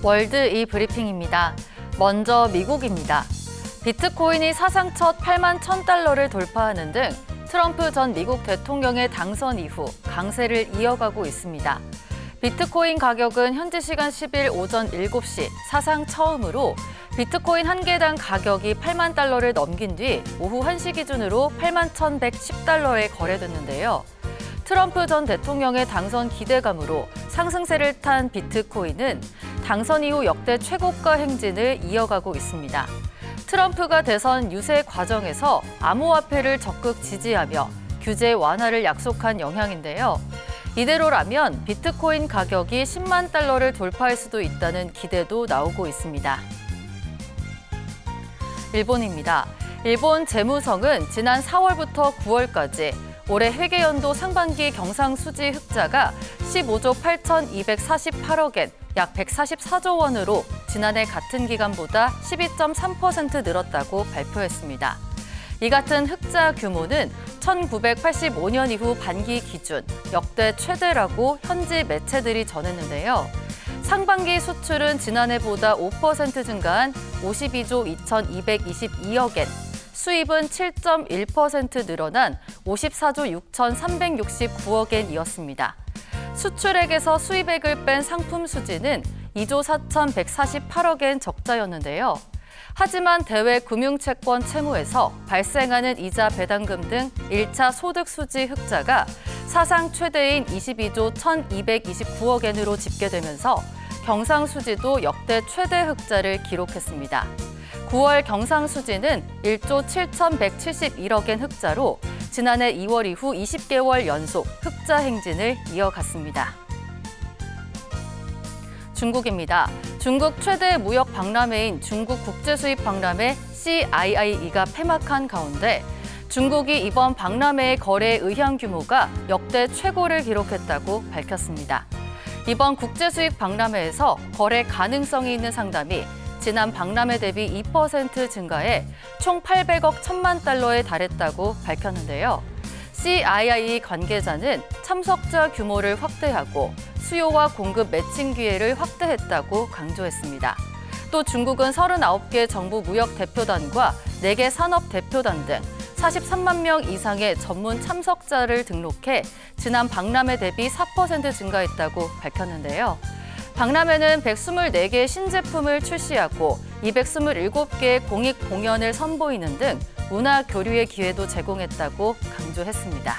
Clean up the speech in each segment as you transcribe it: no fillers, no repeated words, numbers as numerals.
월드 이 브리핑입니다. 먼저 미국입니다. 비트코인이 사상 첫 8만 1,000달러를 돌파하는 등 트럼프 전 미국 대통령의 당선 이후 강세를 이어가고 있습니다. 비트코인 가격은 현지 시간 10일 오전 7시 사상 처음으로 비트코인 한 개당 가격이 8만 달러를 넘긴 뒤 오후 1시 기준으로 8만 1,110달러에 거래됐는데요. 트럼프 전 대통령의 당선 기대감으로 상승세를 탄 비트코인은 당선 이후 역대 최고가 행진을 이어가고 있습니다. 트럼프가 대선 유세 과정에서 암호화폐를 적극 지지하며 규제 완화를 약속한 영향인데요. 이대로라면 비트코인 가격이 10만 달러를 돌파할 수도 있다는 기대도 나오고 있습니다. 일본입니다. 일본 재무성은 지난 4월부터 9월까지 올해 회계연도 상반기 경상수지 흑자가 15조 8,248억엔, 약 144조 원으로 지난해 같은 기간보다 12.3% 늘었다고 발표했습니다. 이 같은 흑자 규모는 1985년 이후 반기 기준 역대 최대라고 현지 매체들이 전했는데요. 상반기 수출은 지난해보다 5% 증가한 52조 2,222억엔, 수입은 7.1% 늘어난 54조 6,369억엔이었습니다. 수출액에서 수입액을 뺀 상품 수지는 2조 4,148억엔 적자였는데요. 하지만 대외 금융채권 채무에서 발생하는 이자 배당금 등 1차 소득 수지 흑자가 사상 최대인 22조 1,229억엔으로 집계되면서 경상수지도 역대 최대 흑자를 기록했습니다. 9월 경상수지는 1조 7,171억엔 흑자로 지난해 2월 이후 20개월 연속 흑자 행진을 이어갔습니다. 중국입니다. 중국 최대 무역 박람회인 중국 국제수입 박람회 CIIE가 폐막한 가운데 중국이 이번 박람회의 거래 의향 규모가 역대 최고를 기록했다고 밝혔습니다. 이번 국제수입 박람회에서 거래 가능성이 있는 상담이 지난 박람회 대비 2% 증가해 총 800억 1,000만 달러에 달했다고 밝혔는데요. CIIE 관계자는 참석자 규모를 확대하고 수요와 공급 매칭 기회를 확대했다고 강조했습니다. 또 중국은 39개 정부 무역 대표단과 4개 산업 대표단 등 43만 명 이상의 전문 참석자를 등록해 지난 박람회 대비 4% 증가했다고 밝혔는데요. 박람회는 124개의 신제품을 출시하고 227개의 공익 공연을 선보이는 등 문화 교류의 기회도 제공했다고 강조했습니다.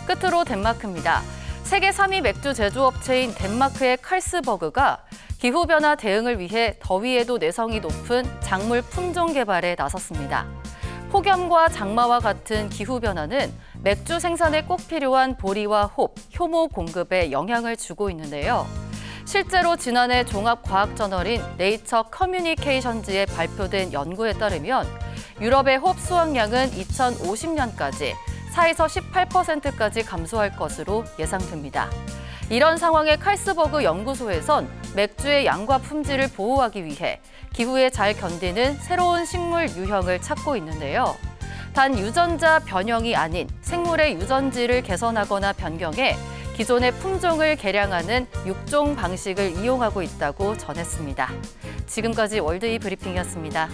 끝으로 덴마크입니다. 세계 3위 맥주 제조업체인 덴마크의 칼스버그가 기후변화 대응을 위해 더위에도 내성이 높은 작물 품종 개발에 나섰습니다. 폭염과 장마와 같은 기후변화는 맥주 생산에 꼭 필요한 보리와 홉, 효모 공급에 영향을 주고 있는데요. 실제로 지난해 종합과학저널인 네이처 커뮤니케이션즈에 발표된 연구에 따르면 유럽의 홉 수확량은 2050년까지 4에서 18%까지 감소할 것으로 예상됩니다. 이런 상황에 칼스버그 연구소에선 맥주의 양과 품질을 보호하기 위해 기후에 잘 견디는 새로운 식물 유형을 찾고 있는데요. 단 유전자 변형이 아닌 생물의 유전지를 개선하거나 변경해 기존의 품종을 개량하는 육종 방식을 이용하고 있다고 전했습니다. 지금까지 월드 이 브리핑이었습니다.